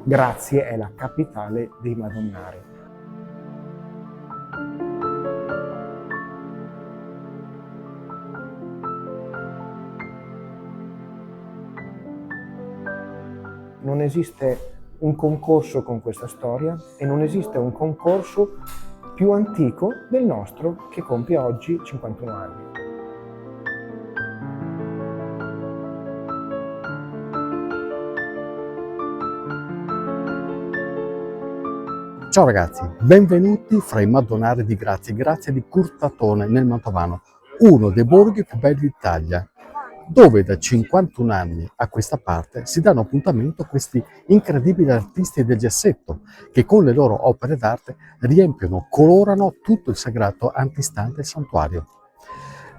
Grazie è la capitale dei Madonnari. Non esiste un concorso con questa storia e non esiste un concorso più antico del nostro che compie oggi 51 anni. Ciao ragazzi, benvenuti fra i Madonnari di Grazia di Curtatone nel Mantovano, uno dei borghi più belli d'Italia, dove da 51 anni a questa parte si danno appuntamento a questi incredibili artisti del gessetto che con le loro opere d'arte riempiono, colorano tutto il sagrato antistante il santuario.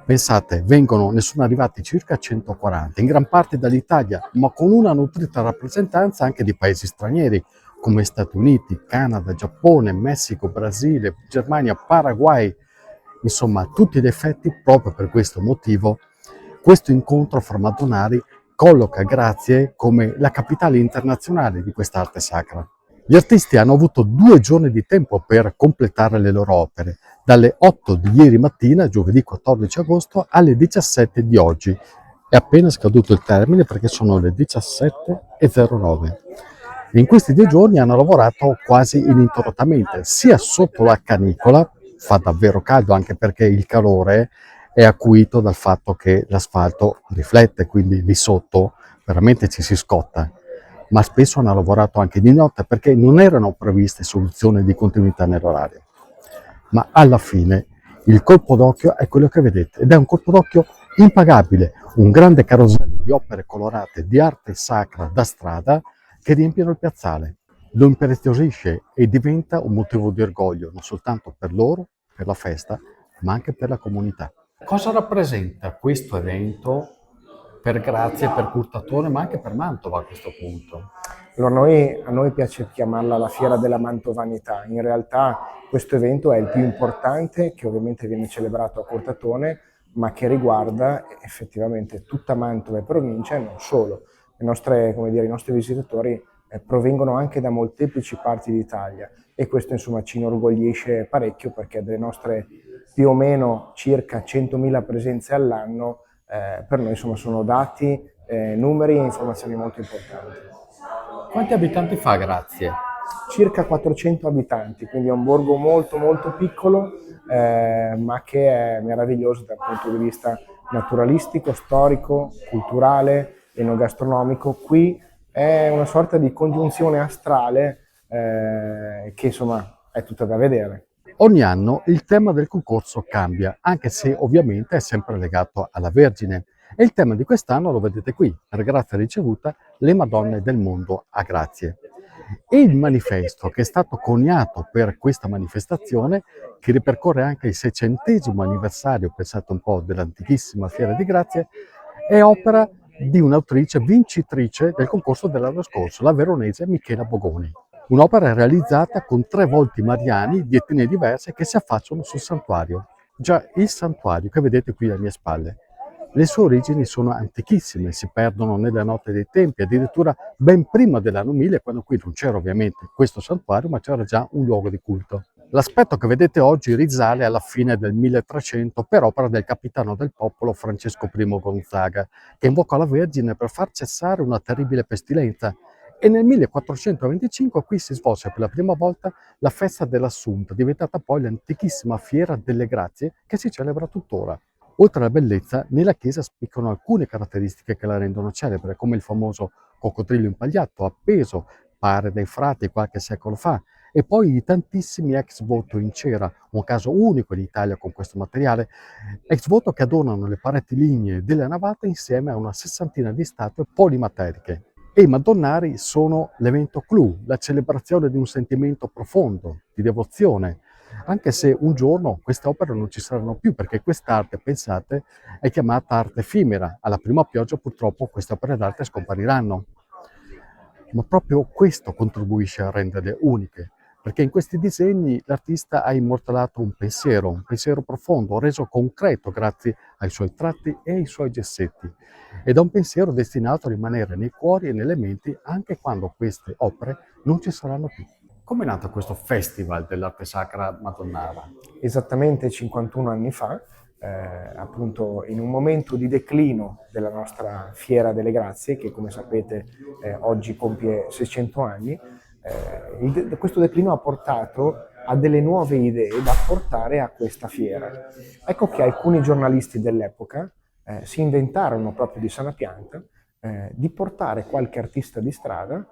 Pensate, ne sono arrivati circa 140, in gran parte dall'Italia, ma con una nutrita rappresentanza anche di paesi stranieri, come Stati Uniti, Canada, Giappone, Messico, Brasile, Germania, Paraguay. Insomma, tutti gli effetti, proprio per questo motivo, questo incontro fra Madonnari colloca Grazie come la capitale internazionale di quest'arte sacra. Gli artisti hanno avuto 2 giorni di tempo per completare le loro opere, dalle 8 di ieri mattina, giovedì 14 agosto, alle 17 di oggi. È appena scaduto il termine perché sono le 17:09. In questi 2 giorni hanno lavorato quasi ininterrottamente, sia sotto la canicola, fa davvero caldo anche perché il calore è acuito dal fatto che l'asfalto riflette, quindi lì sotto veramente ci si scotta, ma spesso hanno lavorato anche di notte perché non erano previste soluzioni di continuità nell'orario. Ma alla fine il colpo d'occhio è quello che vedete ed è un colpo d'occhio impagabile, un grande carosello di opere colorate di arte sacra da strada che riempiono il piazzale. Lo impreziosisce e diventa un motivo di orgoglio non soltanto per loro, per la festa, ma anche per la comunità. Cosa rappresenta questo evento per Grazie, per Curtatone, ma anche per Mantova a questo punto? Allora, a noi piace chiamarla la Fiera della Mantovanità. In realtà questo evento è il più importante, che ovviamente viene celebrato a Curtatone, ma che riguarda effettivamente tutta Mantova e provincia e non solo. I nostri visitatori provengono anche da molteplici parti d'Italia e questo insomma ci inorgoglisce parecchio perché delle nostre più o meno circa 100.000 presenze all'anno per noi insomma sono dati, numeri e informazioni molto importanti. Quanti abitanti fa Grazie? Circa 400 abitanti, quindi è un borgo molto molto piccolo, ma che è meraviglioso dal punto di vista naturalistico, storico, culturale, enogastronomico. Qui è una sorta di congiunzione astrale che insomma è tutta da vedere. Ogni anno il tema del concorso cambia, anche se ovviamente è sempre legato alla Vergine. E il tema di quest'anno lo vedete qui, per grazia ricevuta, le Madonne del mondo a Grazie. E il manifesto che è stato coniato per questa manifestazione, che ripercorre anche il 600° anniversario, pensate un po', dell'antichissima Fiera di Grazie, è opera di un'autrice vincitrice del concorso dell'anno scorso, la veronese Michela Bogoni. Un'opera realizzata con 3 volti mariani di etnie diverse che si affacciano sul santuario. Già il santuario che vedete qui alle mie spalle, le sue origini sono antichissime, si perdono nelle notte dei tempi, addirittura ben prima dell'anno 1000, quando qui non c'era ovviamente questo santuario, ma c'era già un luogo di culto. L'aspetto che vedete oggi risale alla fine del 1300 per opera del capitano del popolo Francesco I Gonzaga, che invocò la Vergine per far cessare una terribile pestilenza. E nel 1425 qui si svolse per la prima volta la festa dell'Assunta, diventata poi l'antichissima Fiera delle Grazie che si celebra tuttora. Oltre alla bellezza, nella chiesa spiccano alcune caratteristiche che la rendono celebre, come il famoso coccodrillo impagliato appeso, pare dai frati qualche secolo fa, e poi i tantissimi ex voto in cera, un caso unico in Italia con questo materiale, ex voto che adornano le pareti lignee della navata insieme a una 60ina di statue polimateriche. E i Madonnari sono l'evento clou, la celebrazione di un sentimento profondo, di devozione, anche se un giorno queste opere non ci saranno più, perché quest'arte, pensate, è chiamata arte effimera. Alla prima pioggia purtroppo queste opere d'arte scompariranno. Ma proprio questo contribuisce a renderle uniche, perché in questi disegni l'artista ha immortalato un pensiero profondo, reso concreto grazie ai suoi tratti e ai suoi gessetti. Ed è un pensiero destinato a rimanere nei cuori e nelle menti anche quando queste opere non ci saranno più. Come è nato questo Festival dell'arte sacra madonnara? Esattamente 51 anni fa, appunto in un momento di declino della nostra Fiera delle Grazie, che come sapete oggi compie 600 anni, questo declino ha portato a delle nuove idee da portare a questa fiera. Ecco che alcuni giornalisti dell'epoca si inventarono proprio di sana pianta di portare qualche artista di strada,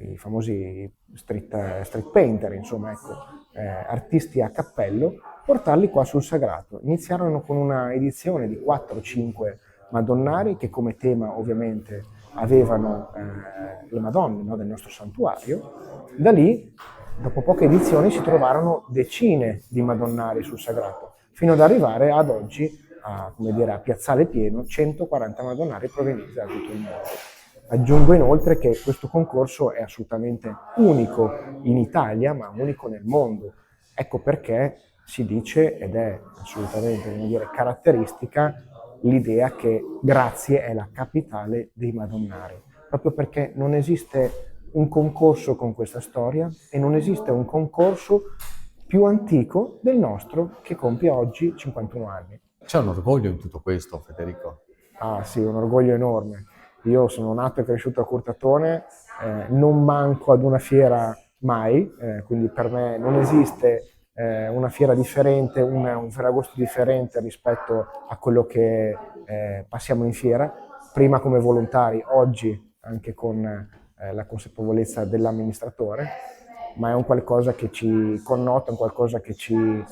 i famosi street painter, insomma, ecco, artisti a cappello, portarli qua sul Sagrato. Iniziarono con una edizione di 4-5 Madonnari che come tema ovviamente avevano le Madonne, no, del nostro santuario. Da lì, dopo poche edizioni, si trovarono decine di Madonnari sul Sagrato, fino ad arrivare ad oggi a, come dire, a piazzale pieno 140 Madonnari provenienti da tutto il mondo. Aggiungo inoltre che questo concorso è assolutamente unico in Italia, ma unico nel mondo. Ecco perché si dice, ed è assolutamente, come dire, caratteristica, l'idea che Grazie è la capitale dei Madonnari, proprio perché non esiste un concorso con questa storia e non esiste un concorso più antico del nostro che compie oggi 51 anni. C'è un orgoglio in tutto questo, Federico. Ah sì, un orgoglio enorme. Io sono nato e cresciuto a Curtatone, non manco ad una fiera mai, quindi per me non esiste una fiera differente, un Ferragosto differente rispetto a quello che passiamo in fiera, prima come volontari, oggi anche con la consapevolezza dell'amministratore, ma è un qualcosa che ci connota, un qualcosa che ci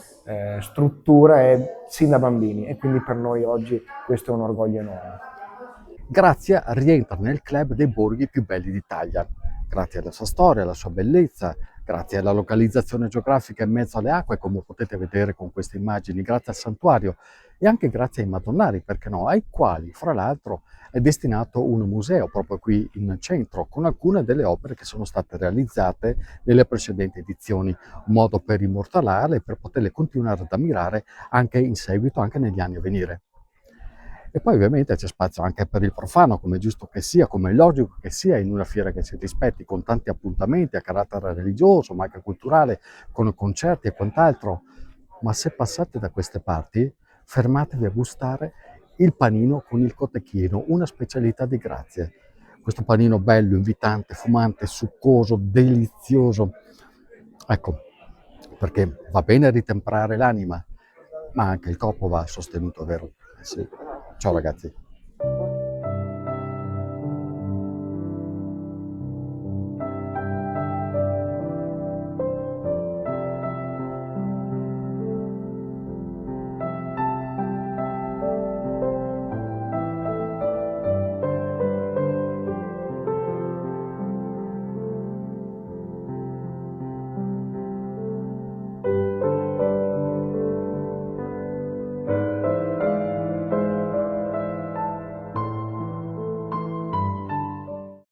struttura sin da bambini e quindi per noi oggi questo è un orgoglio enorme. Grazia rientra nel club dei borghi più belli d'Italia, grazie alla sua storia, alla sua bellezza, grazie alla localizzazione geografica in mezzo alle acque, come potete vedere con queste immagini, grazie al santuario e anche grazie ai Madonnari, perché no, ai quali, fra l'altro, è destinato un museo proprio qui in centro, con alcune delle opere che sono state realizzate nelle precedenti edizioni, un modo per immortalarle e per poterle continuare ad ammirare anche in seguito, anche negli anni a venire. E poi ovviamente c'è spazio anche per il profano, come è giusto che sia, come è logico che sia in una fiera che si rispetti, con tanti appuntamenti a carattere religioso, ma anche culturale, con concerti e quant'altro. Ma se passate da queste parti, fermatevi a gustare il panino con il cotechino, una specialità di Grazie. Questo panino bello, invitante, fumante, succoso, delizioso. Ecco, perché va bene ritemprare l'anima, ma anche il corpo va sostenuto, vero? Sì. Ciao ragazzi.